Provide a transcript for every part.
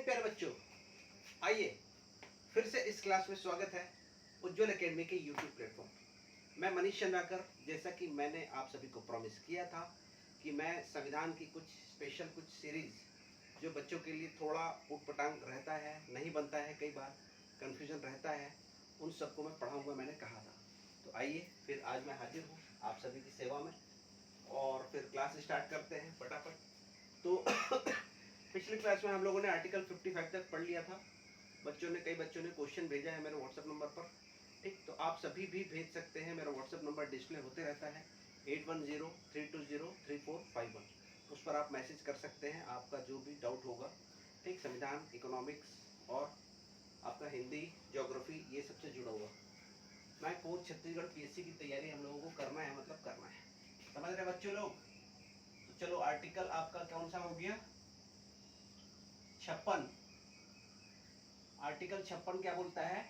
प्यारे बच्चों, आइए फिर से इस क्लास में स्वागत है उज्ज्वल एकेडमी के यूट्यूब प्लेटफॉर्म। मैं मनीष चंद्राकर, जैसा कि मैंने आप सभी को प्रॉमिस किया था कि मैं संविधान की कुछ स्पेशल कुछ सीरीज जो बच्चों के लिए थोड़ा उटपटांग रहता है, नहीं बनता है, कई बार कन्फ्यूजन रहता है, उन सबको मैं पढ़ाऊँगा, मैंने कहा था। तो आइए फिर आज मैं हाजिर हूँ आप सभी की सेवा में और फिर क्लास स्टार्ट करते हैं फटाफट। तो पिछली क्लास में हम लोगों ने आर्टिकल 55 तक पढ़ लिया था। कई बच्चों ने क्वेश्चन भेजा है मेरे व्हाट्सएप नंबर पर। ठीक, तो आप सभी भी भेज सकते हैं। मेरा व्हाट्सएप नंबर डिस्प्ले होते रहता है 8103203451। उस पर आप मैसेज कर सकते हैं, आपका जो भी डाउट होगा। ठीक, संविधान, इकोनॉमिक्स और आपका हिंदी, ज्योग्राफी, ये सबसे जुड़ा हुआ। मैं कोर्स छत्तीसगढ़ पीएससी की तैयारी हम लोगों को करना है, मतलब करना है। समझ रहे बच्चों लोग? तो चलो, आर्टिकल आपका कौन सा हो गया? 56। आर्टिकल 56 क्या बोलता है?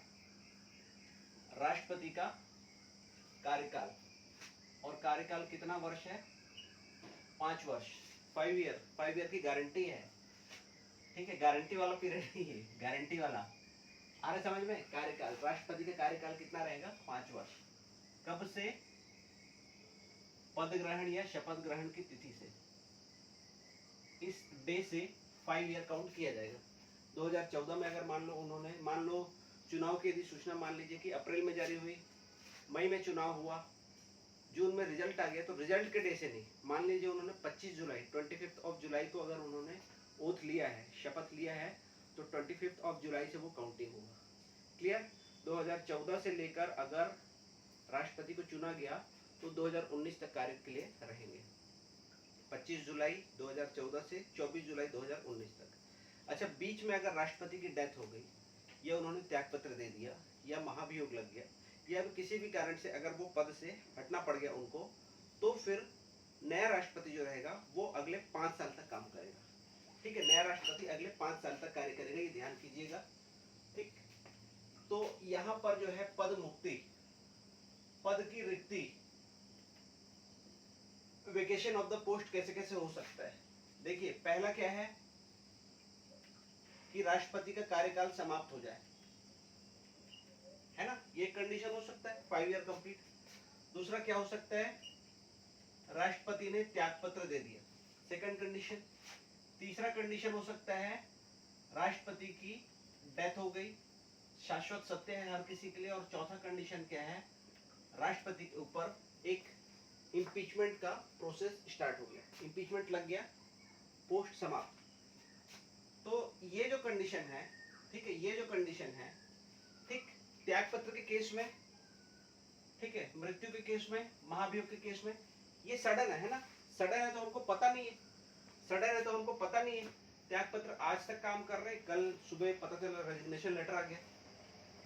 राष्ट्रपति का कार्यकाल। और कार्यकाल कितना वर्ष है? 5 वर्ष, 5 ईयर। 5 ईयर की गारंटी है। ठीक है, गारंटी वाला पीरियड नहीं है, गारंटी वाला। आ रहा समझ में? कार्यकाल, राष्ट्रपति का कार्यकाल कितना रहेगा? 5 वर्ष। कब से? पद ग्रहण या शपथ ग्रहण की तिथि से। इस डे से 5 ईयर काउंट किया जाएगा। 2014 में अगर मान लो चुनाव की यदि सूचना मान लीजिए कि अप्रैल में जारी हुई, मई में चुनाव हुआ, जून में रिजल्ट आ गया, तो रिजल्ट के डे से नहीं, मान लीजिए उन्होंने 25 जुलाई 25 जुलाई को अगर उन्होंने ओथ लिया है, शपथ लिया है, तो 25 जुलाई से वो काउंटिंग होगा। क्लियर? 2014 से लेकर अगर राष्ट्रपति को चुना गया तो 2019 तक कार्य के लिए रहेंगे। 25 जुलाई 2014 से 24 जुलाई 2019 तक। अच्छा, बीच में अगर राष्ट्रपति की डेथ हो गई या उन्होंने त्यागपत्र दे दिया या महाभियोग लग गया या किसी भी कारण से अगर वो पद से हटना पड़ गया उनको, तो फिर नया राष्ट्रपति जो रहेगा वो अगले 5 साल तक काम करेगा। ठीक है, नया राष्ट्रपति अगले 5 साल तक कार्य करेगा, ये ध्यान कीजिएगा। ठीक, तो यहां पर जो है पद मुक्ति, पद की रिक्ति, वेकेशन ऑफ द पोस्ट कैसे कैसे हो सकता है। देखिए, पहला क्या है कि राष्ट्रपति का कार्यकाल समाप्त हो जाए, है ना, ये कंडीशन हो सकता है, 5 ईयर कंप्लीट। दूसरा क्या हो सकता है? राष्ट्रपति ने त्यागपत्र दे दिया, सेकंड कंडीशन। तीसरा कंडीशन हो सकता है राष्ट्रपति की डेथ हो गई, शाश्वत सत्य है हर किसी के लिए। और चौथा कंडीशन क्या है? राष्ट्रपति के ऊपर एक इंपीचमेंट का प्रोसेस स्टार्ट हो गया, इंपीचमेंट लग गया, पोस्ट समाप्त। तो ये जो कंडीशन है, ठीक है, ये जो कंडीशन है, ठीक, त्यागपत्र के केस में, ठीक है, मृत्यु के केस में, महाभियोग के केस में, ये सडन है ना, सडन है तो हमको पता नहीं है, सडन है तो हमको पता नहीं है। त्यागपत्र आज तक काम कर रहे, कल सुबह पता चला रेजिग्नेशन लेटर आ गया,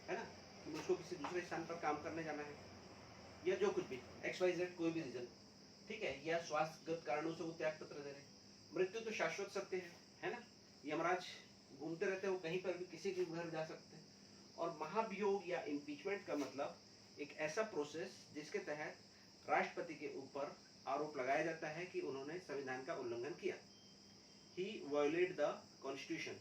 है ना, कि मुझको किसी दूसरे स्थान पर काम करने जाना है, या जो कुछ भी XYZ कोई भी रीजन, ठीक है, या स्वास्थ्यगत कारणों से वो त्यागपत्र दे रहे। मृत्यु तो शाश्वत सत्य है ना, यमराज घूमते रहते हो, कहीं पर भी किसी के घर जा सकते हैं। और महाभियोग या इम्पीचमेंट का मतलब एक ऐसा प्रोसेस जिसके तहत राष्ट्रपति के ऊपर आरोप लगाया जाता है कि उन्होंने संविधान का उल्लंघन किया, ही वायोलेट द कॉन्स्टिट्यूशन।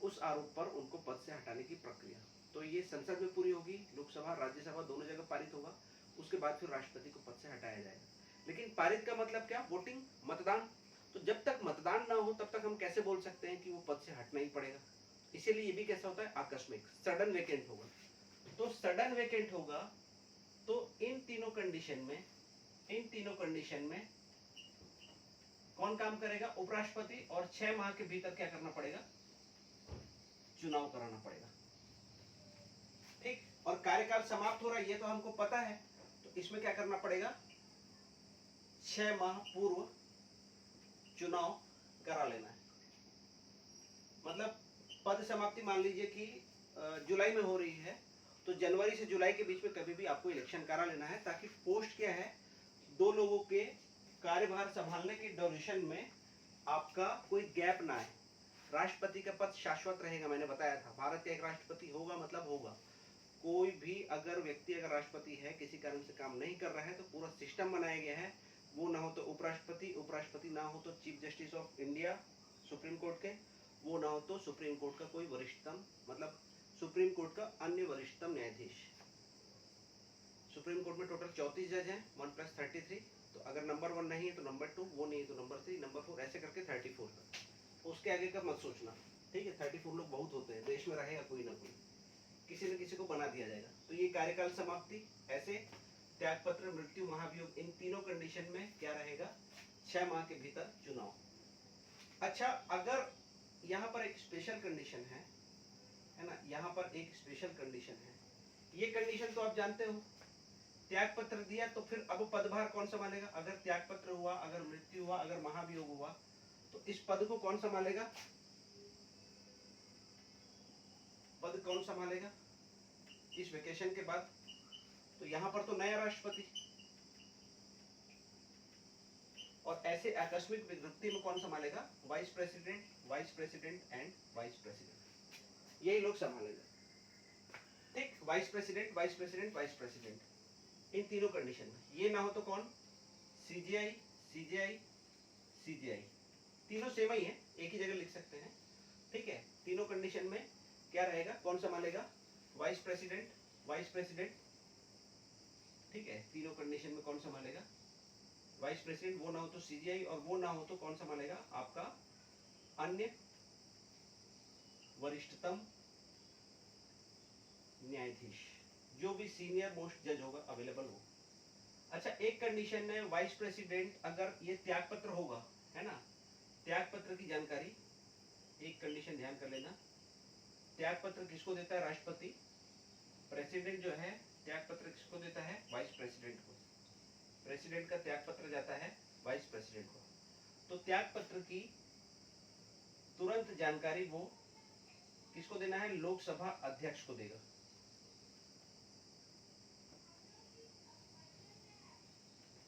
उस आरोप पर उनको पद से हटाने की प्रक्रिया, तो ये संसद में पूरी होगी, लोकसभा राज्यसभा दोनों जगह पारित होगा, उसके बाद फिर राष्ट्रपति को पद से हटाया जाएगा। लेकिन पारित का मतलब क्या? वोटिंग, मतदान। तो जब तक मतदान ना हो तब तक हम कैसे बोल सकते हैं कि वो पद से हटना ही पड़ेगा? इसीलिए ये भी कैसा होता है? आकस्मिक, सडन वेकेंट होगा। तो सडन वेकेंट होगा, तो इन तीनों कंडीशन में कौन काम करेगा? उपराष्ट्रपति। और 6 माह के भीतर क्या करना पड़ेगा? चुनाव कराना पड़ेगा। ठीक, और कार्यकाल समाप्त हो रहा है ये तो हमको पता है, तो इसमें क्या करना पड़ेगा? 6 माह पूर्व चुनाव करा लेना है। मतलब पद समाप्ति मान लीजिए कि जुलाई में हो रही है, तो जनवरी से जुलाई के बीच में कभी भी आपको इलेक्शन करा लेना है, ताकि पोस्ट क्या है, 2 लोगों के कार्यभार संभालने की ड्यूरेशन में आपका कोई गैप ना आए। राष्ट्रपति का पद शाश्वत रहेगा, मैंने बताया था, भारत का एक राष्ट्रपति होगा, मतलब होगा। कोई भी अगर व्यक्ति अगर राष्ट्रपति है, किसी कारण से काम नहीं कर रहा है, तो पूरा सिस्टम बनाया गया है, वो ना हो तो उपराष्ट्रपति, उपराष्ट्रपति ना हो तो chief justice of India supreme court के, वो ना हो तो सुप्रीम कोर्ट का कोई वरिष्ठतम, मतलब सुप्रीम कोर्ट का अन्य वरिष्ठतम न्यायाधीश। सुप्रीम कोर्ट में टोटल 34 जज हैं, 1+33। तो अगर नंबर 1 नहीं है तो नंबर 2, वो नहीं है तो नंबर 3, नंबर 4, ऐसे करके 34 तक। उसके आगे का मत सोचना, ठीक है। 34 लोग बहुत होते हैं, देश में रहेगा कोई ना कोई, किसी न किसी को बना दिया जाएगा। तो ये कार्यकाल समाप्ति, ऐसे त्यागपत्र, मृत्यु, महाभियोग, इन तीनों कंडीशन में क्या रहेगा, 6 माह के भीतर चुनाव। अच्छा, अगर यहाँ पर एक स्पेशल कंडीशन है ना, यहाँ पर एक स्पेशल कंडीशन है। ये कंडीशन तो आप जानते हो, त्याग पत्र दिया तो फिर अब पदभार कौन संभालेगा। अगर त्याग पत्र हुआ, अगर मृत्यु हुआ, अगर महाभियोग हुआ, तो इस पद को कौन संभालेगा, पद कौन संभालेगा इस वेकेशन के बाद। तो यहां पर तो नया राष्ट्रपति, और ऐसे आकस्मिक विज्ञप्ति में कौन संभालेगा, vice president, vice president and vice president, यही लोग संभालेगा, ठीक। Vice president, vice president, vice president, इन तीनों कंडीशन में। ये ना हो तो कौन, सीजीआई, सीजीआई, सीजीआई, तीनों सेम ही है, एक ही जगह लिख सकते हैं, ठीक है। तीनों कंडीशन में क्या रहेगा, कौन संभालेगा, वाइस प्रेसिडेंट, वाइस प्रेसिडेंट, ठीक है। तीनों कंडीशन में कौन संभालेगा, वाइस प्रेसिडेंट, वो ना हो तो सीजीआई, और वो ना हो तो कौन संभालेगा, आपका अन्य वरिष्ठतम न्यायाधीश, जो भी सीनियर मोस्ट जज होगा, अवेलेबल हो। अच्छा, एक कंडीशन है, वाइस प्रेसिडेंट अगर ये त्याग पत्र होगा, है ना, त्याग पत्र की जानकारी, एक कंडीशन ध्यान कर लेना, त्याग पत्र किसको देता है, राष्ट्रपति। प्रेसिडेंट जो है त्याग पत्र किसको देता है, वाइस प्रेसिडेंट को। प्रेसिडेंट का त्याग पत्र जाता है वाइस प्रेसिडेंट को। तो त्याग पत्र की तुरंत जानकारी वो किसको देना है, लोकसभा अध्यक्ष को देगा।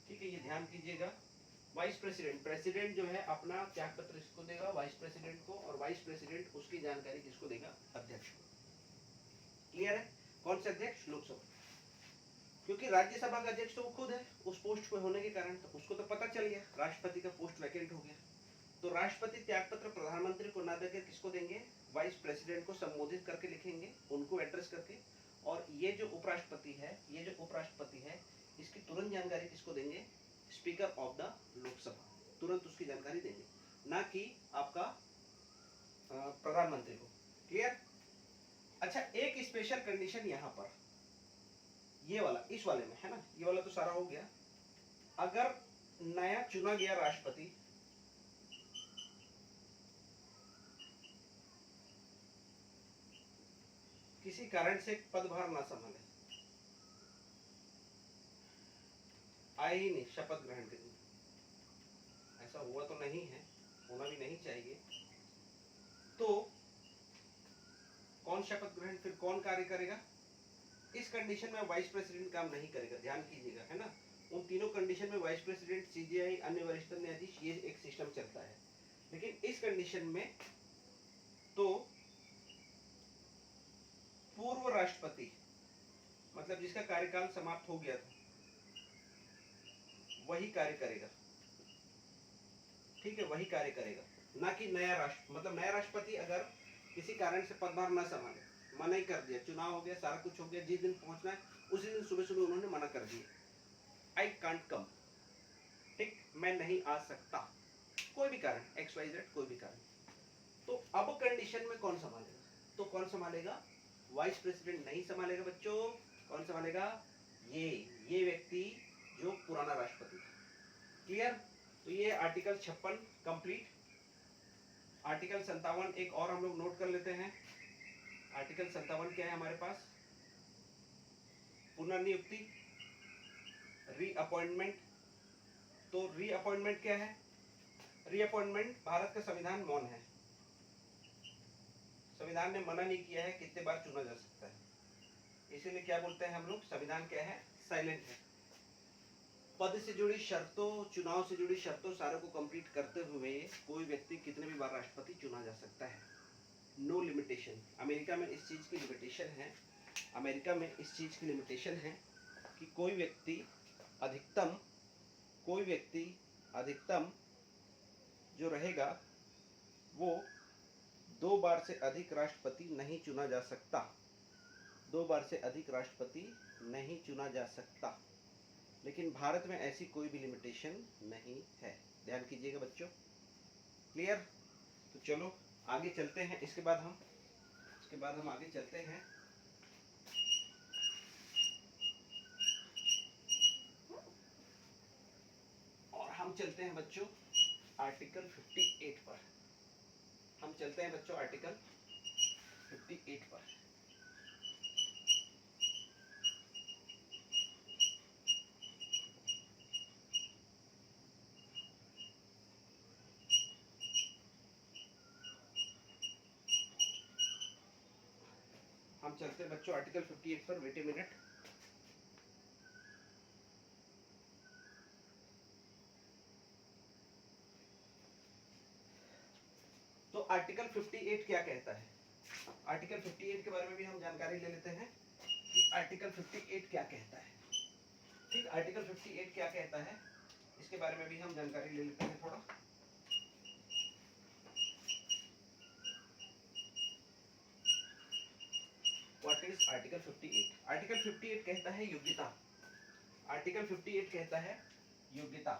ठीक है, ये ध्यान कीजिएगा। वाइस प्रेसिडेंट, प्रेसिडेंट जो है अपना त्याग पत्र इसको देगा, वाइस प्रेसिडेंट को, और वाइस प्रेसिडेंट उसकी जानकारी किसको देगा, अध्यक्ष को। क्लियर है, कौन से अध्यक्ष, लोकसभा, क्योंकि राज्यसभा का अध्यक्ष तो वो खुद है उस पोस्ट पे होने के कारण, तो उसको तो पता चल गया राष्ट्रपति का पोस्ट वैकेंट हो गया। तो राष्ट्रपति त्यागपत्र प्रधानमंत्री को ना देकर किसको देंगे, वाइस प्रेसिडेंट को संबोधित करके लिखेंगे, उनको एड्रेस करके। और ये जो उपराष्ट्रपति है, ये जो उपराष्ट्रपति है, इसकी तुरंत जानकारी किसको देंगे, स्पीकर ऑफ द लोकसभा, तुरंत उसकी जानकारी देंगे, ना कि आपका प्रधानमंत्री को। क्लियर। अच्छा, एक स्पेशल कंडीशन यहाँ पर, ये वाला, इस वाले में है ना, ये वाला तो सारा हो गया। अगर नया चुना गया राष्ट्रपति किसी कारण से पदभार ना संभाले, आए ही नहीं शपथ ग्रहण के दिन, ऐसा हुआ तो नहीं है, होना भी नहीं चाहिए, तो कौन शपथ ग्रहण, फिर कौन कार्य करेगा। इस कंडीशन में वाइस प्रेसिडेंट काम नहीं करेगा, ध्यान कीजिएगा, है ना। उन तीनों कंडीशन में वाइस प्रेसिडेंट, सीजीआई, अन्य वरिष्ठतम न्यायाधीश, ये एक सिस्टम चलता है। लेकिन इस कंडीशन में तो पूर्व राष्ट्रपति, मतलब जिसका कार्यकाल समाप्त हो गया था, वही कार्य करेगा, ठीक है, वही कार्य करेगा, ना कि नया राष्ट्र, मतलब नया राष्ट्रपति अगर किसी कारण से पदभार न संभाले, मना ही कर दिया, चुनाव हो गया, सारा कुछ हो गया, जिस दिन पहुंचना है उसी दिन सुबह सुबह उन्होंने मना कर दिया, आई कांट कम, ठीक, मैं नहीं आ सकता, कोई भी कारण, XYZ, कोई भी कारण। तो अब कंडीशन में कौन संभालेगा, तो कौन संभालेगा, वाइस प्रेसिडेंट नहीं संभालेगा बच्चों, कौन संभालेगा, ये व्यक्ति जो पुराना राष्ट्रपति था। क्लियर। तो ये आर्टिकल 56 कंप्लीट। आर्टिकल 57 एक और हम लोग नोट कर लेते हैं। आर्टिकल 57 क्या है हमारे पास, पुनर्नियुक्ति, रीअपॉइंटमेंट। तो रीअपॉइंटमेंट क्या है, रीअपॉइंटमेंट, भारत का संविधान मौन है, संविधान ने मना नहीं किया है कितने बार चुना जा सकता है, इसीलिए क्या बोलते हैं हम लोग, संविधान क्या है, साइलेंट है। पद से जुड़ी शर्तों, चुनाव से जुड़ी शर्तों सारे को कंप्लीट करते हुए कोई व्यक्ति कितने भी बार राष्ट्रपति चुना जा सकता है, नो लिमिटेशन। अमेरिका में इस चीज की लिमिटेशन है, अमेरिका में इस चीज की लिमिटेशन है कि कोई व्यक्ति अधिकतम जो रहेगा वो 2 बार से अधिक राष्ट्रपति नहीं चुना जा सकता। 2 बार से अधिक राष्ट्रपति नहीं चुना जा सकता, लेकिन भारत में ऐसी कोई भी लिमिटेशन नहीं है। ध्यान कीजिएगा बच्चों, क्लियर? तो चलो आगे चलते हैं। इसके बाद हम आगे चलते हैं। और हम चलते हैं बच्चों आर्टिकल 58 पर। हम चलते हैं बच्चों आर्टिकल 58 पर। हम चलते हैं बच्चों आर्टिकल 58 पर। Wait a minute. तो आर्टिकल 58 क्या कहता है? आर्टिकल 58 के बारे में भी हम जानकारी ले लेते हैं कि आर्टिकल 58 क्या कहता है। ठीक, आर्टिकल 58 क्या कहता है इसके बारे में भी हम जानकारी ले लेते हैं थोड़ा। What is article 58? आर्टिकल 58 कहता है योग्यता। आर्टिकल 58 कहता है योग्यता,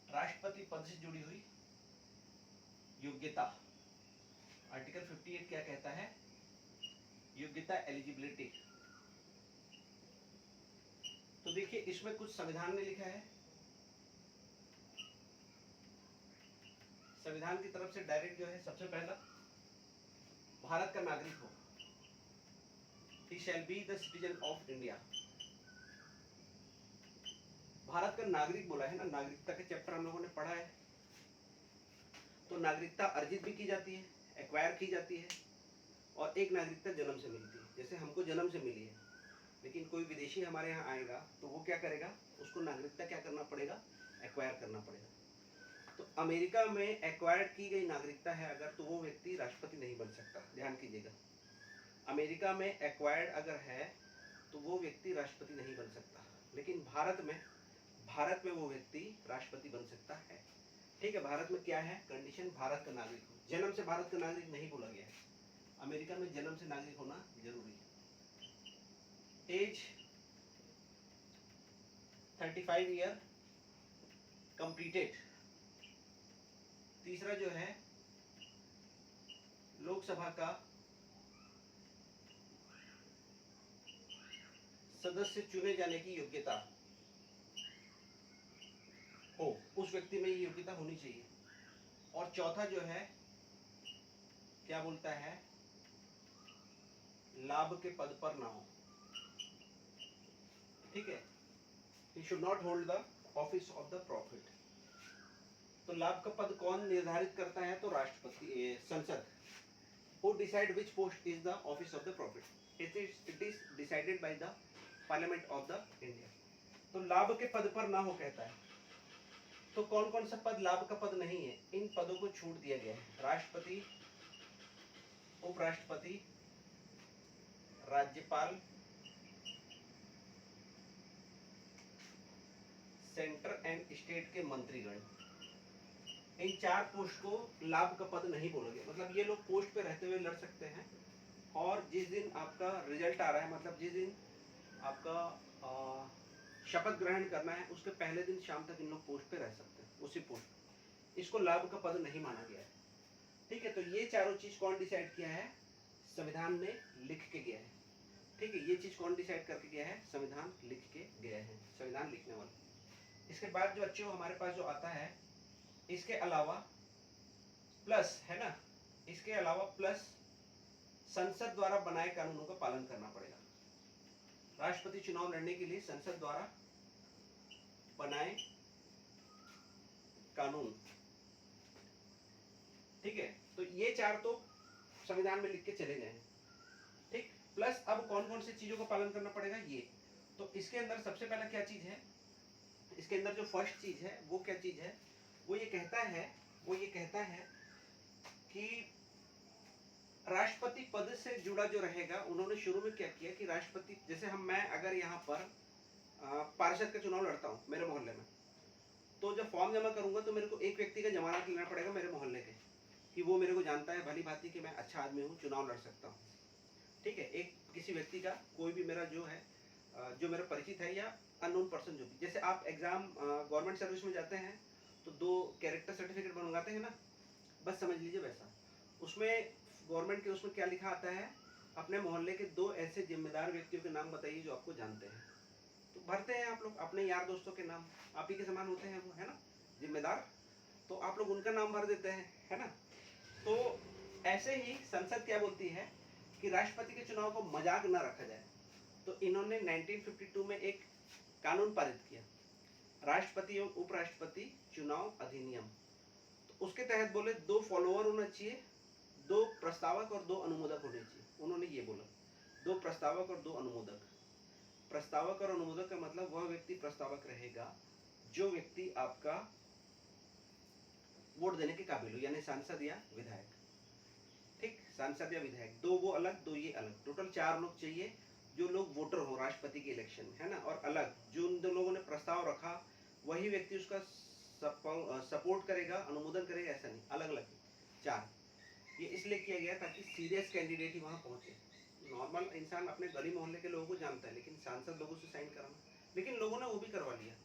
राष्ट्रपति पद से जुड़ी हुई योग्यता। आर्टिकल 58 क्या कहता है? योग्यता, एलिजिबिलिटी। तो देखिए इसमें कुछ संविधान ने लिखा है। संविधान की तरफ से डायरेक्ट जो है, सबसे पहला भारत का नागरिक हो, he shall be the citizen of India। Bharat का नागरिक बोला है ना, नागरिकता के चैप्टर हम लोगों ने पढ़ा है। तो नागरिकता अर्जित भी की जाती है, एक्वायर की जाती है, और एक नागरिकता जन्म से मिलती है। जैसे हमको जन्म से मिली है, लेकिन कोई विदेशी हमारे यहाँ आएगा तो वो क्या करेगा, उसको नागरिकता क्या करना पड़ेगा, एक्वायर करना पड़ेगा। तो अमेरिका में एक्वायर्ड की गई नागरिकता है अगर, तो वो व्यक्ति राष्ट्रपति नहीं बन सकता। ध्यान कीजिएगा, अमेरिका में एक्वायर्ड अगर है तो वो व्यक्ति राष्ट्रपति नहीं बन सकता, लेकिन भारत में वो व्यक्ति राष्ट्रपति बन सकता है। ठीक है, भारत में क्या है कंडीशन, भारत का नागरिक हो। जन्म से भारत का नागरिक नहीं बोला गया है, अमेरिका में जन्म से नागरिक होना जरूरी है। Age 35 year completed. तीसरा जो है लोकसभा का सदस्य चुने जाने की योग्यता हो, उस व्यक्ति में ये योग्यता होनी चाहिए। और चौथा जो है क्या बोलता है, लाभ के पद पर ना हो। ठीक है, he should not hold the office of the profit। तो लाभ का पद कौन निर्धारित करता है, तो राष्ट्रपति, संसद। Who decide which post is the office of the profit? It is decided by the Parliament of the India। तो लाभ के पद पर ना हो कहता है। तो कौन कौन सा पद लाभ का पद नहीं है, इन पदों को छूट दिया गया है। राष्ट्रपति, उपराष्ट्रपति, राज्यपाल, सेंटर एंड स्टेट के मंत्रीगण, इन 4 पोस्ट को लाभ का पद नहीं बोला गया। मतलब ये लोग पोस्ट पे रहते हुए लड़ सकते हैं, और जिस दिन आपका रिजल्ट आ रहा है, मतलब जिस दिन आपका शपथ ग्रहण करना है, उसके पहले दिन शाम तक इन लोग पोस्ट पे रह सकते हैं, उसी पोस्ट पे। इसको लाभ का पद नहीं माना गया है। ठीक है, तो ये चारों चीज कौन डिसाइड किया है, संविधान ने लिख के गया है। ठीक है, ये चीज कौन डिसाइड करके गया है, संविधान लिख के गया है, संविधान लिखने वाला। इसके बाद जो बच्चों हमारे पास जो आता है, इसके अलावा प्लस है ना, इसके अलावा प्लस संसद द्वारा बनाए कानूनों का पालन करना पड़ेगा। राष्ट्रपति चुनाव लड़ने के लिए संसद द्वारा बनाए कानून। ठीक है, तो ये 4 तो संविधान में लिख के चले गए हैं। ठीक, प्लस अब कौन कौन सी चीजों का पालन करना पड़ेगा, ये तो इसके अंदर सबसे पहला क्या चीज है, इसके अंदर जो फर्स्ट चीज है वो क्या चीज है, वो ये कहता है कि राष्ट्रपति पद से जुड़ा जो रहेगा, उन्होंने शुरू में क्या किया कि राष्ट्रपति, जैसे मैं अगर यहाँ पर पार्षद का चुनाव लड़ता हूँ मेरे मोहल्ले में, तो जब फॉर्म जमा करूंगा तो मेरे को एक व्यक्ति का जमानत लेना पड़ेगा मेरे मोहल्ले के। कि वो मेरे को जानता है भली भांति कि मैं अच्छा आदमी हूँ, चुनाव लड़ सकता हूँ। ठीक है, एक किसी व्यक्ति का कोई भी मेरा जो है जो मेरा परिचित है या अननोन पर्सन जो भी, जैसे आप एग्जाम गवर्नमेंट सर्विस में जाते हैं तो 2 कैरेक्टर सर्टिफिकेट बनवाते हैं ना, बस समझ लीजिए वैसा। उसमें गवर्नमेंट के उसमें क्या लिखा आता है, अपने मोहल्ले के 2 ऐसे जिम्मेदार व्यक्तियों के नाम बताइए जो आपको जानते हैं। तो भरते हैं आप लोग अपने यार दोस्तों के नाम, आप ही के समान होते हैं वो, है ना, जिम्मेदार, तो आप लोग उनका नाम भर देते हैं, है ना। तो ऐसे ही संसद क्या बोलती है कि राष्ट्रपति के चुनाव को मजाक न रखा जाए। तो इन्होंने 1952 में एक कानून पारित किया, राष्ट्रपति एवं उपराष्ट्रपति चुनाव अधिनियम। तो उसके तहत बोले 2 फॉलोअर होना चाहिए, 2 प्रस्तावक और 2 अनुमोदक होने चाहिए। उन्होंने ये बोला 2 प्रस्तावक और 2 अनुमोदक। प्रस्तावक और अनुमोदक का मतलब वह व्यक्ति प्रस्तावक रहेगा जो व्यक्ति आपका वोट देने के काबिल हो, यानी सांसद या विधायक। ठीक, सांसद या विधायक, 2 वो अलग 2 ये अलग, टोटल 4 लोग चाहिए जो लोग वोटर हो राष्ट्रपति के इलेक्शन में, है ना। और अलग जो उन 2 लोगों ने प्रस्ताव रखा वही व्यक्ति उसका सपोर्ट करेगा, अनुमोदन करेगा, ऐसा नहीं, अलग अलग 4। ये इसलिए किया गया ताकि सीरियस कैंडिडेट ही वहां पहुंचे। नॉर्मल इंसान अपने गली मोहल्ले के लोगों को जानता है, लेकिन सांसद लोगों से साइन कराना, लेकिन लोगों ने वो भी करवा लिया,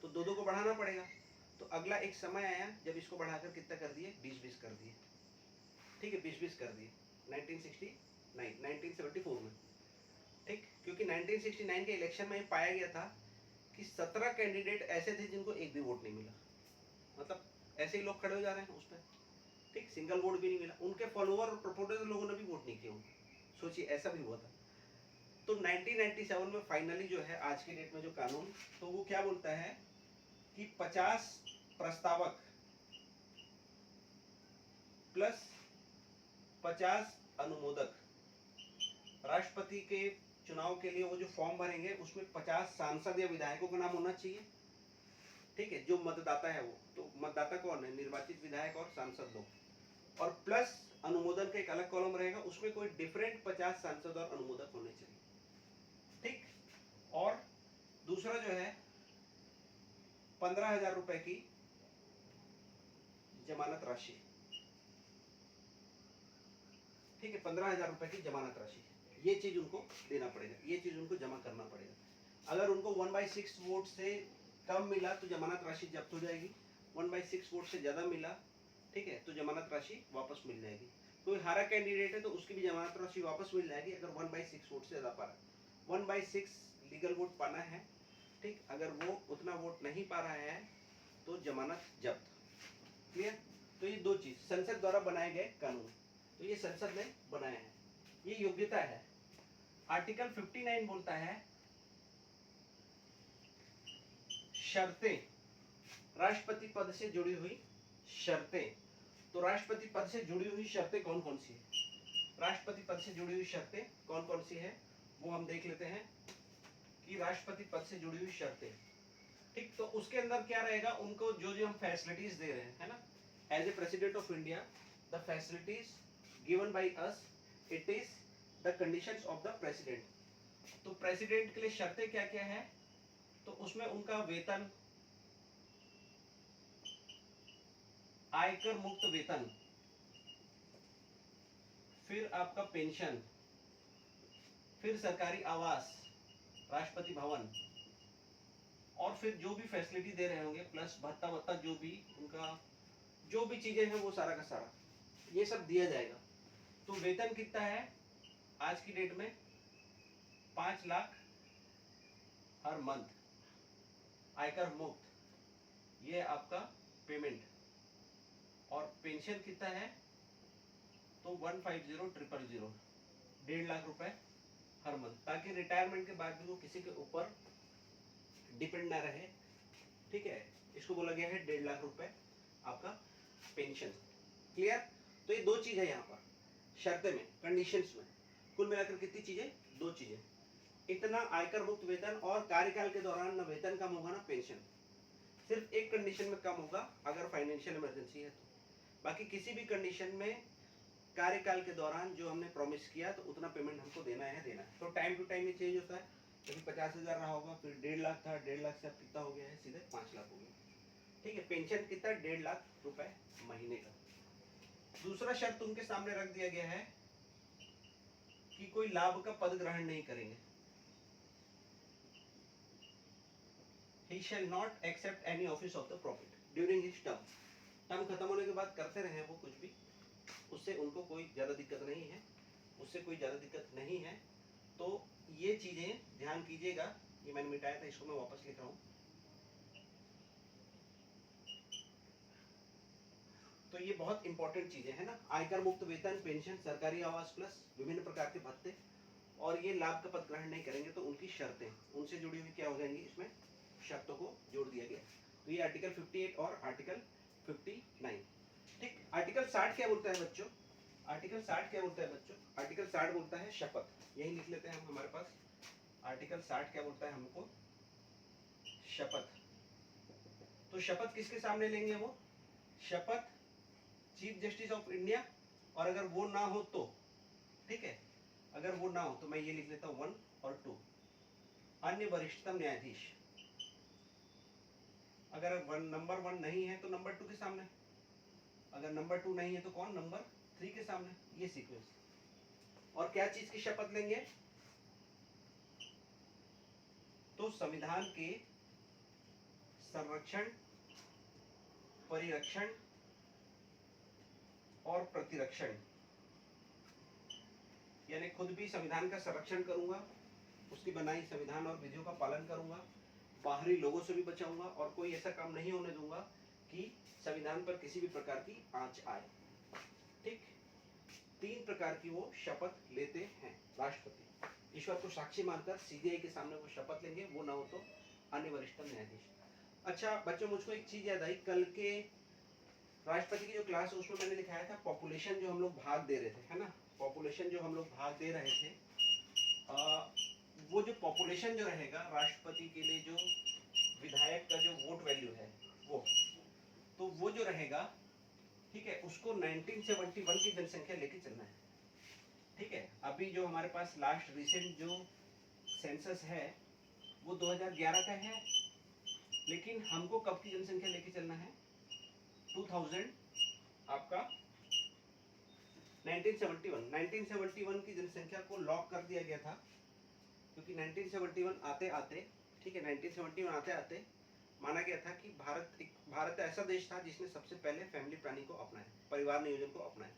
तो 2-2 को बढ़ाना पड़ेगा। तो अगला एक समय आया जब इसको बढ़ाकर कितना कर दिए, 20-20 कर दिए। ठीक है, 20-20 कर दिए 1974 में। ठीक, क्योंकि 1969 के इलेक्शन में पाया गया था कि 17 कैंडिडेट ऐसे थे जिनको एक भी वोट नहीं मिला, मतलब ऐसे ही लोग खड़े हो जा रहे हैं उस पर। ठीक, सिंगल वोट भी नहीं मिला, उनके फॉलोअर और प्रपोर्टर लोगों ने भी वोट नहीं किया। सोचिए ऐसा भी हुआ था। तो 1997 में फाइनली जो है आज की डेट में जो कानून, तो वो क्या बोलता है कि 50 प्रस्तावक प्लस 50 अनुमोदक, राष्ट्रपति के चुनाव के लिए वो जो फॉर्म भरेंगे उसमें 50 सांसद या विधायकों का नाम होना चाहिए। ठीक है, जो मतदाता है वो, तो मतदाता कौन है, निर्वाचित विधायक और सांसद लोग, और प्लस अनुमोदन का एक अलग कॉलम रहेगा, उसमें कोई डिफरेंट 50 सांसद और अनुमोदक होने चाहिए। ठीक, और दूसरा जो है 15,000 रुपए की जमानत राशि। ठीक है, 15,000 रुपए की जमानत राशि, ये चीज उनको देना पड़ेगा, ये चीज उनको जमा करना पड़ेगा। अगर उनको 1/6 वोट से कम मिला तो जमानत राशि जब्त हो जाएगी, 1/6 वोट से ज्यादा मिला, ठीक है, तो जमानत राशि वापस मिल जाएगी। कोई हारा कैंडिडेट है तो उसकी भी जमानत राशि वापस मिल जाएगी अगर 1/6 वोट से ज्यादा पा रहा है। 1/6 लीगल वोट पाना है। ठीक, अगर वो उतना वोट नहीं पा रहा है तो जमानत जब्त। क्लियर। तो ये 2 चीज संसद द्वारा बनाए गए कानून, तो ये संसद ने बनाया है, ये योग्यता है। आर्टिकल 59 बोलता है शर्तें, राष्ट्रपति पद से जुड़ी हुई शर्तें। तो राष्ट्रपति पद से जुड़ी हुई शर्तें कौन कौन सी है, राष्ट्रपति पद से जुड़ी हुई शर्तें कौन कौन सी है वो हम देख लेते हैं कि राष्ट्रपति पद से जुड़ी हुई शर्तें। ठीक, तो उसके अंदर क्या रहेगा, उनको जो जो हम फैसिलिटीज दे रहे हैं, है ना, as a president of India the facilities given by us, it is the conditions of the president. तो प्रेसिडेंट के लिए शर्तें क्या क्या है, तो उसमें उनका वेतन, आयकर मुक्त वेतन, फिर आपका पेंशन, फिर सरकारी आवास, राष्ट्रपति भवन, और फिर जो भी फैसिलिटी दे रहे होंगे प्लस भत्ता वत्ता, जो भी उनका जो भी चीजें हैं वो सारा का सारा ये सब दिया जाएगा। तो वेतन कितना है आज की डेट में, 5 लाख हर मंथ, आयकर मुक्त, ये आपका पेमेंट। और पेंशन कितना है, तो 150,000, 1.5 लाख रुपए हर मंथ, ताकि रिटायरमेंट के बाद भी वो किसी के ऊपर डिपेंड ना रहे। ठीक है, इसको बोला गया है 1.5 लाख रुपए आपका पेंशन। क्लियर। तो ये 2 चीज है यहाँ पर शर्तें में, कंडीशंस में, कुल मिलाकर कितनी चीजें, 2 चीजें, इतना आयकर मुक्त वेतन, और कार्यकाल के दौरान ना वेतन कम होगा ना पेंशन। सिर्फ एक कंडीशन में कम होगा, अगर फाइनेंशियल इमरजेंसी है तो, बाकी किसी भी कंडीशन में कार्यकाल के दौरान जो हमने प्रॉमिस किया तो उतना पेमेंट हमको देना है देना है। तो टाइम टू टाइम ये चेंज होता है, कभी 50,000 रहा होगा, फिर 1.5 लाख था, 1.5 लाख से अब कितना हो गया है, सीधे 5 लाख हो गया। ठीक है, पेंशन कितना, 1.5 लाख रुपए महीने का। दूसरा शर्त उनके सामने रख दिया गया है कि कोई लाभ का पद ग्रहण नहीं करेंगे। He shall not accept any office of the profit during his term. Term खत्म होने के बाद करते रहे वो कुछ भी, उससे उनको कोई ज्यादा दिक्कत नहीं है, उससे कोई ज्यादा दिक्कत नहीं है। तो ये चीजें ध्यान कीजिएगा, ये मैंने मिटाया था, इसको मैं वापस लिख रहा हूँ। तो ये बहुत इंपॉर्टेंट चीजें है ना, आयकर मुक्त वेतन, पेंशन, सरकारी आवास प्लस विभिन्न प्रकार के भत्ते, और ये लाभ का पद ग्रहण नहीं करेंगे तो उनकी शर्तें, उनसे जुड़ी हुई क्या हो जाएंगी, इसमें शर्तों को जोड़ दिया गया। तो ये आर्टिकल 58 और आर्टिकल 59। ठीक, आर्टिकल 60 क्या बोलता है बच्चों? आर्टिकल 60 क्या बोलता है बच्चों? आर्टिकल 60 बोलता है शपथ, यही लिख लेते हैं हम हमारे पास। आर्टिकल 60 क्या बोलता है हमको? शपथ। तो शपथ किसके सामने लेंगे वो? शपथ चीफ जस्टिस ऑफ इंडिया, और अगर वो ना हो तो, ठीक है, अगर वो ना हो तो मैं ये लिख लेता हूँ 1 और 2, अन्य वरिष्ठतम न्यायाधीश। अगर नंबर 1 नहीं है तो नंबर 2 के सामने, अगर नंबर 2 नहीं है तो कौन? नंबर 3 के सामने, ये सीक्वेंस। और क्या चीज की शपथ लेंगे? तो संविधान के संरक्षण, परिरक्षण और प्रतिरक्षण, यानी खुद भी संविधान का संरक्षण करूंगा, उसकी बनाई संविधान और विधियों का पालन करूंगा, बाहरी लोगों से भी बचाऊंगा, और कोई ऐसा काम नहीं होने दूंगा कि संविधान पर किसी भी प्रकार की आंच आए। ठीक, 3 प्रकार की वो शपथ लेते हैं राष्ट्रपति। ईश्वर को साक्षी मानकर सीबीआई के सामने वो शपथ लेंगे, वो ना हो तो अन्य वरिष्ठतम न्यायाधीश। अच्छा बच्चों, मुझको एक चीज याद आई, कल के राष्ट्रपति की जो क्लास है उसमें मैंने लिखाया था पॉपुलेशन जो हम लोग भाग दे रहे थे, है ना, पॉपुलेशन जो हम लोग भाग दे रहे थे, वो जो पॉपुलेशन जो रहेगा राष्ट्रपति के लिए, जो विधायक का जो वोट वैल्यू है वो, तो वो जो रहेगा, ठीक है, उसको 1971 की जनसंख्या लेके चलना है। ठीक है, अभी जो हमारे पास लास्ट रिसेंट जो सेंसस है वो 2011 का है, लेकिन हमको कब की जनसंख्या लेके चलना है? 2000 आपका 1971 की जनसंख्या को लॉक कर दिया गया था, क्योंकि 1971 आते आते, ठीक है, 1971 आते आते माना गया था कि भारत ऐसा देश था जिसने सबसे पहले फैमिली प्लानिंग को अपनाया, परिवार नियोजन को अपनाया।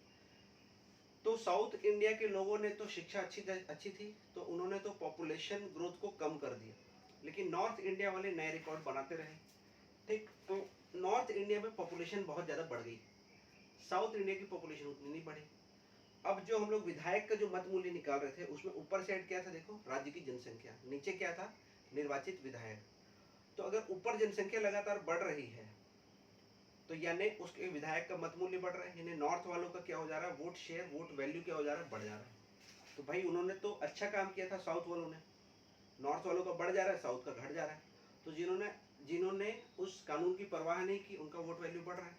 तो साउथ इंडिया के लोगों ने तो शिक्षा अच्छी थी, तो उन्होंने तो पॉपुलेशन ग्रोथ को कम कर दिया, लेकिन नॉर्थ इंडिया वाले नए रिकॉर्ड बनाते रहे। ठीक, तो नॉर्थ इंडिया में पॉपुलेशन बहुत ज़्यादा बढ़ गई, साउथ इंडिया की पॉपुलेशन उतनी नहीं बढ़ी। अब जो हम लोग विधायक का जो मत मूल्य निकाल रहे थे उसमें ऊपर साइड क्या था, देखो, राज्य की जनसंख्या, नीचे क्या था, निर्वाचित विधायक। तो अगर ऊपर जनसंख्या लगातार बढ़ रही है तो यानी उसके विधायक का मत मूल्य बढ़ रहा है, यानी नॉर्थ वालों का क्या हो जा रहा है, वोट शेयर, वोट वैल्यू क्या हो जा रहा है, बढ़ जा रहा है। तो भाई उन्होंने तो अच्छा काम किया था साउथ वालों ने, नॉर्थ वालों का बढ़ जा रहा है, साउथ का घट जा रहा है। तो जिन्होंने उस कानून की परवाह नहीं की उनका वोट वैल्यू बढ़ रहा है,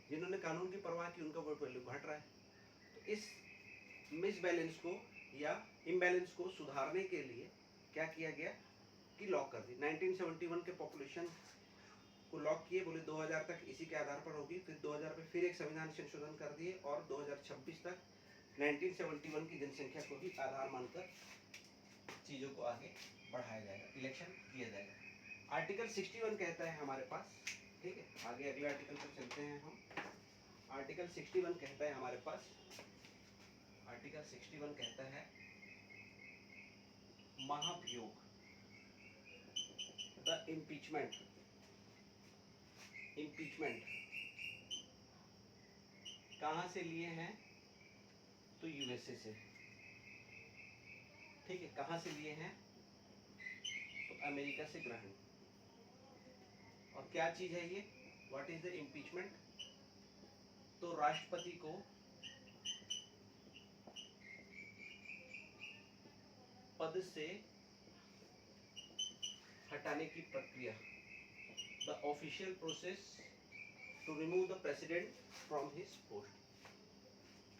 जिन्होंने कानून की परवाह की उनका वोट वैल्यू घट रहा है। तो इस मिसबैलेंस को या इम्बैलेंस को सुधारने के लिए क्या किया गया कि लॉक कर दी, 1971 के पॉपुलेशन को लॉक किए, बोले 2000 तक इसी के आधार पर होगी। फिर 2000 में फिर एक संविधान संशोधन कर दिए और 2026 तक 1971 की जनसंख्या को ही आधार मानकर चीज़ों को आगे बढ़ाया जाएगा, इलेक्शन किया जाएगा। आर्टिकल 61 कहता है हमारे पास, ठीक है, आगे अगले आर्टिकल पर चलते हैं हम। आर्टिकल 61 कहता है हमारे पास, आर्टिकल 61 कहता है महाभियोग, द इम्पीचमेंट। इम्पीचमेंट कहाँ से लिए हैं? तो यूएसए से। ठीक है, कहाँ से लिए हैं? तो अमेरिका से ग्रहण। और क्या चीज है ये? What is the impeachment? तो राष्ट्रपति को पद से हटाने की प्रक्रिया, the official process to remove the president from his post,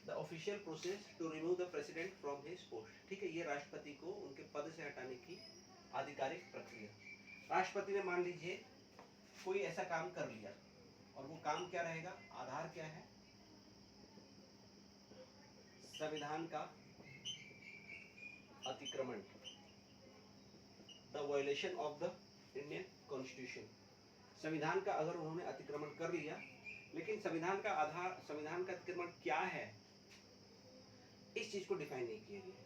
the official process to remove the president from his post. ठीक है, ये राष्ट्रपति को उनके पद से हटाने की आधिकारिक प्रक्रिया। राष्ट्रपति ने मान लीजिए कोई ऐसा काम कर लिया, और वो काम क्या रहेगा, आधार क्या है, संविधान का अतिक्रमण, the violation of the Indian constitution. संविधान का अगर उन्होंने अतिक्रमण कर लिया, लेकिन संविधान का आधार, संविधान का अतिक्रमण क्या है, इस चीज को डिफाइन नहीं किया गया।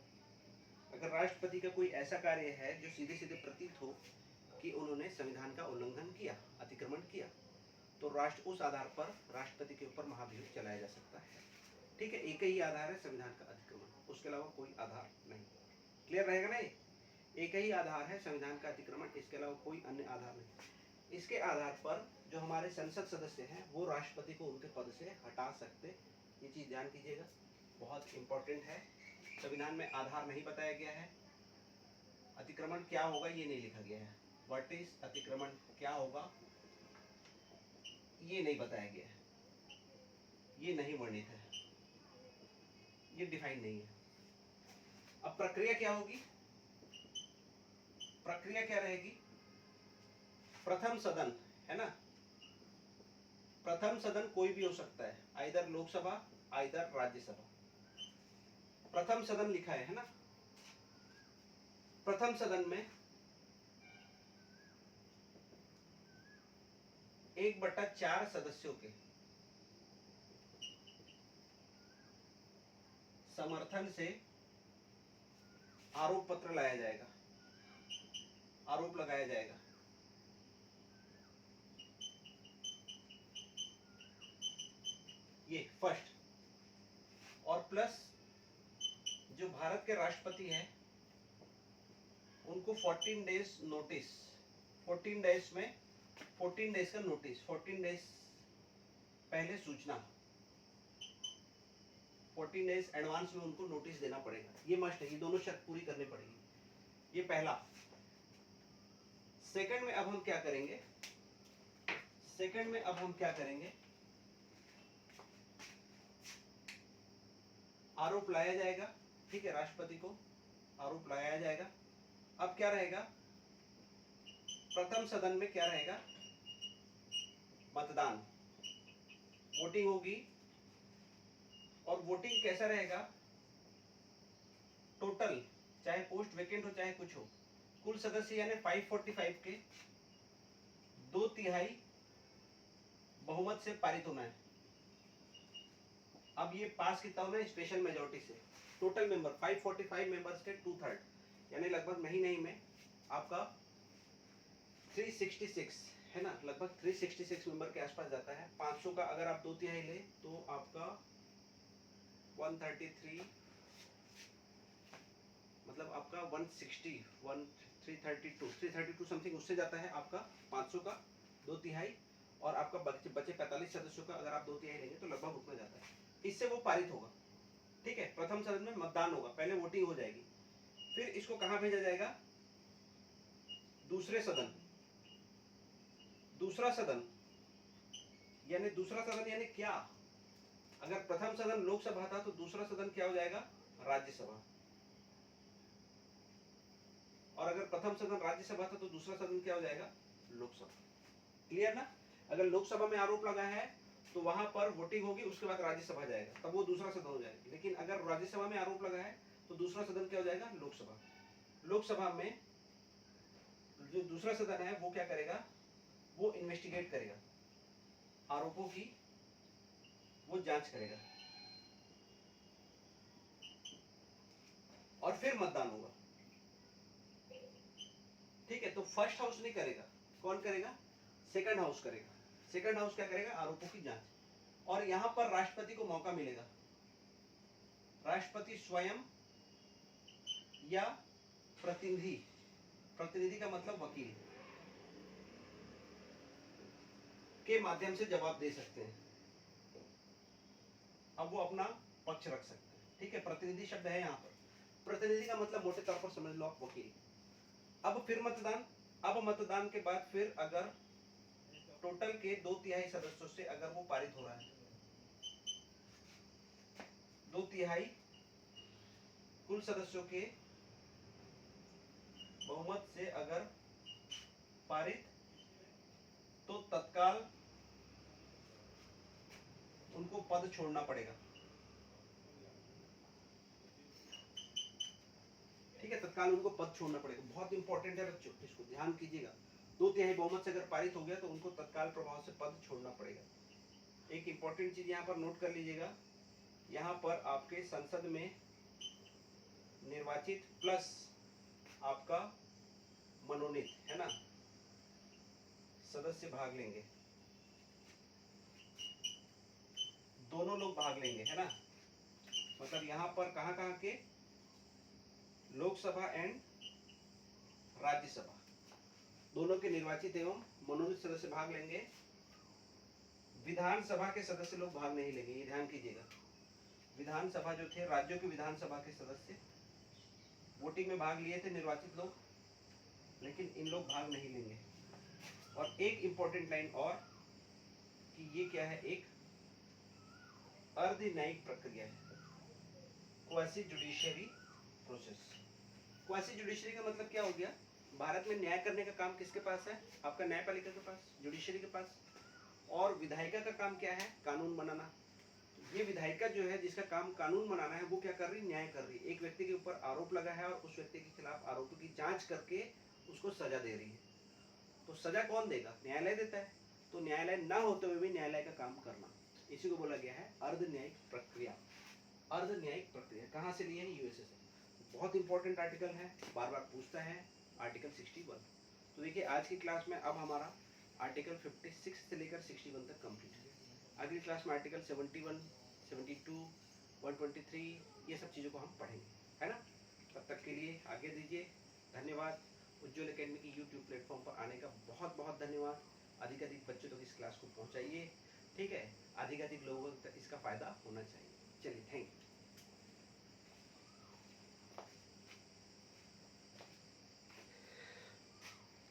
अगर राष्ट्रपति का कोई ऐसा कार्य है जो सीधे सीधे प्रतीत हो कि उन्होंने संविधान का उल्लंघन किया, अतिक्रमण किया, तो राष्ट्र उस आधार पर राष्ट्रपति के ऊपर महाभियोग चलाया जा सकता है। ठीक है, एक ही आधार है संविधान का अतिक्रमण, उसके अलावा कोई आधार नहीं। क्लियर रहेगा ना? एक ही आधार है संविधान का अतिक्रमण, इसके अलावा कोई अन्य आधार नहीं। इसके आधार पर जो हमारे संसद सदस्य हैं वो राष्ट्रपति को उनके पद से हटा सकते। ये चीज ध्यान कीजिएगा, बहुत इंपॉर्टेंट है। संविधान में आधार नहीं बताया गया है, अतिक्रमण क्या होगा ये नहीं लिखा गया है। व्हाट इज अतिक्रमण, क्या होगा ये नहीं बताया गया है, ये नहीं वर्णित है, ये डिफाइन नहीं है। अब प्रक्रिया क्या होगी, प्रक्रिया क्या रहेगी? प्रथम सदन है ना, प्रथम सदन कोई भी हो सकता है, आइदर लोकसभा आइदर राज्यसभा। प्रथम सदन लिखा है ना, प्रथम सदन में 1/4 सदस्यों के समर्थन से आरोप पत्र लाया जाएगा, आरोप लगाया जाएगा। ये फर्स्ट, और प्लस जो भारत के राष्ट्रपति हैं उनको 14 डेज नोटिस, 14 डेज में 14 डेज का नोटिस, 14 डेज पहले सूचना, 14 डेज एडवांस में उनको नोटिस देना पड़ेगा। ये मस्ट है, ये दोनों शर्त पूरी करनी पड़ेगी। ये पहला। सेकंड में अब हम क्या करेंगे, सेकंड में अब हम क्या करेंगे, आरोप लाया जाएगा। ठीक है, राष्ट्रपति को आरोप लगाया जाएगा। अब क्या रहेगा, प्रथम सदन में क्या रहेगा, मतदान, वोटिंग होगी। और वोटिंग कैसा रहेगा, टोटल, चाहे पोस्ट वेकेंट हो चाहे कुछ हो, कुल सदस्य यानी 545 के 2/3 बहुमत से पारित होना है। अब ये पास कितना होना है, स्पेशल मेजोरिटी से। टोटल मेंबर 545 मेंबर्स के 2/3 यानी लगभग नहीं में आपका 366 है ना, लगभग 366 मेंबर के आसपास जाता है। 500 का अगर आप 2/3 ले तो आपका 133, मतलब आपका 160, 332 समथिंग उससे जाता है आपका 500 का 2/3। और आपका बचे 45 सदस्यों का अगर आप 2/3 लेंगे तो लगभग उतना जाता है। इससे वो पारित होगा। ठीक है, प्रथम सदन में मतदान होगा, पहले वोटिंग हो जाएगी, फिर इसको कहां भेजा जाएगा, दूसरे सदन। दूसरा सदन यानी क्या, अगर प्रथम सदन लोकसभा था तो दूसरा सदन क्या हो जाएगा, राज्यसभा। और अगर प्रथम सदन राज्यसभा था तो दूसरा सदन क्या हो जाएगा, लोकसभा। क्लियर ना? अगर लोकसभा में आरोप लगा है तो वहां पर वोटिंग होगी, उसके बाद राज्यसभा जाएगा, तब वो दूसरा सदन हो जाएगा। लेकिन अगर राज्यसभा में आरोप लगा है तो दूसरा सदन क्या हो जाएगा, लोकसभा। लोकसभा में जो दूसरा सदन है वो क्या करेगा, वो इन्वेस्टिगेट करेगा, आरोपों की वो जांच करेगा, और फिर मतदान होगा। ठीक है, तो फर्स्ट हाउस नहीं करेगा, कौन करेगा, सेकंड हाउस करेगा। सेकंड हाउस क्या करेगा, आरोपों की जांच। और यहां पर राष्ट्रपति को मौका मिलेगा, राष्ट्रपति स्वयं या प्रतिनिधि, प्रतिनिधि का मतलब वकील, के माध्यम से जवाब दे सकते हैं। अब वो अपना पक्ष रख सकते हैं। ठीक है, प्रतिनिधि शब्द है यहाँ पर, प्रतिनिधि का मतलब मोटे तौर पर समझ लो आप वकील। अब फिर मतदान, अब मतदान के बाद फिर अगर टोटल के 2/3 सदस्यों से अगर वो पारित हो रहा है, 2/3 कुल सदस्यों के बहुमत से अगर पारित, तो तत्काल उनको पद छोड़ना पड़ेगा। तत्काल उनको पद छोड़ना पड़ेगा। बहुत इंपॉर्टेंट है बच्चों, इसको ध्यान कीजिएगा। 2/3 बहुमत से अगर पारित हो गया तो उनको तत्काल प्रभाव से पद छोड़ना पड़ेगा। एक इंपॉर्टेंट चीज यहाँ पर नोट कर लीजिएगा, यहाँ पर आपके संसद में निर्वाचित प्लस आपका मनोनीत, है ना, सदस्य भाग लेंगे, दोनों लोग भाग लेंगे, है ना। मतलब यहाँ पर कहाँ कहाँ के, लोकसभा एंड राज्यसभा दोनों के निर्वाचित एवं मनोनीत सदस्य भाग लेंगे। विधानसभा के सदस्य लोग भाग नहीं लेंगे, ये ध्यान कीजिएगा। विधानसभा जो थे, राज्यों की विधानसभा के सदस्य वोटिंग में भाग लिए थे निर्वाचित लोग, लेकिन इन लोग भाग नहीं लेंगे। और एक इंपॉर्टेंट लाइन और कि ये क्या है, एक अर्ध न्यायिक प्रक्रिया है, quasi judiciary process. Quasi judiciary का मतलब क्या हो गया, भारत में न्याय करने का काम किसके पास है, आपका न्यायपालिका के पास, जुडिशियरी के पास। और विधायिका का काम क्या है, कानून बनाना। ये विधायिका जो है, जिसका काम कानून बनाना है, वो क्या कर रही, न्याय कर रही है। एक व्यक्ति के ऊपर आरोप लगा है और उस व्यक्ति के खिलाफ आरोपों की जांच करके उसको सजा दे रही है। तो सजा कौन देगा, न्यायालय देता है। तो न्यायालय ना होते हुए भी न्यायालय का काम करना, इसी को बोला गया है अर्ध न्यायिक प्रक्रिया। अर्ध न्यायिक प्रक्रिया कहाँ से लिए है, यूएसए से। बहुत इंपॉर्टेंट आर्टिकल है, बार बार पूछता है, आर्टिकल 61। तो देखिए आज की क्लास में अब हमारा आर्टिकल 56 से लेकर 61 तक कंप्लीट है। अगली क्लास में आर्टिकल 71, 72, 123 ये सब चीज़ों को हम पढ़ेंगे, है ना। तब तक के लिए आगे दीजिए, धन्यवाद। उज्ज्वल एकेडमी की यूट्यूब प्लेटफॉर्म पर आने का बहुत बहुत धन्यवाद। अधिक बच्चों तक इस क्लास को पहुंचाइए, ठीक है। अधिक लोगों तक इसका फ़ायदा होना चाहिए। चलिए, थैंक यू।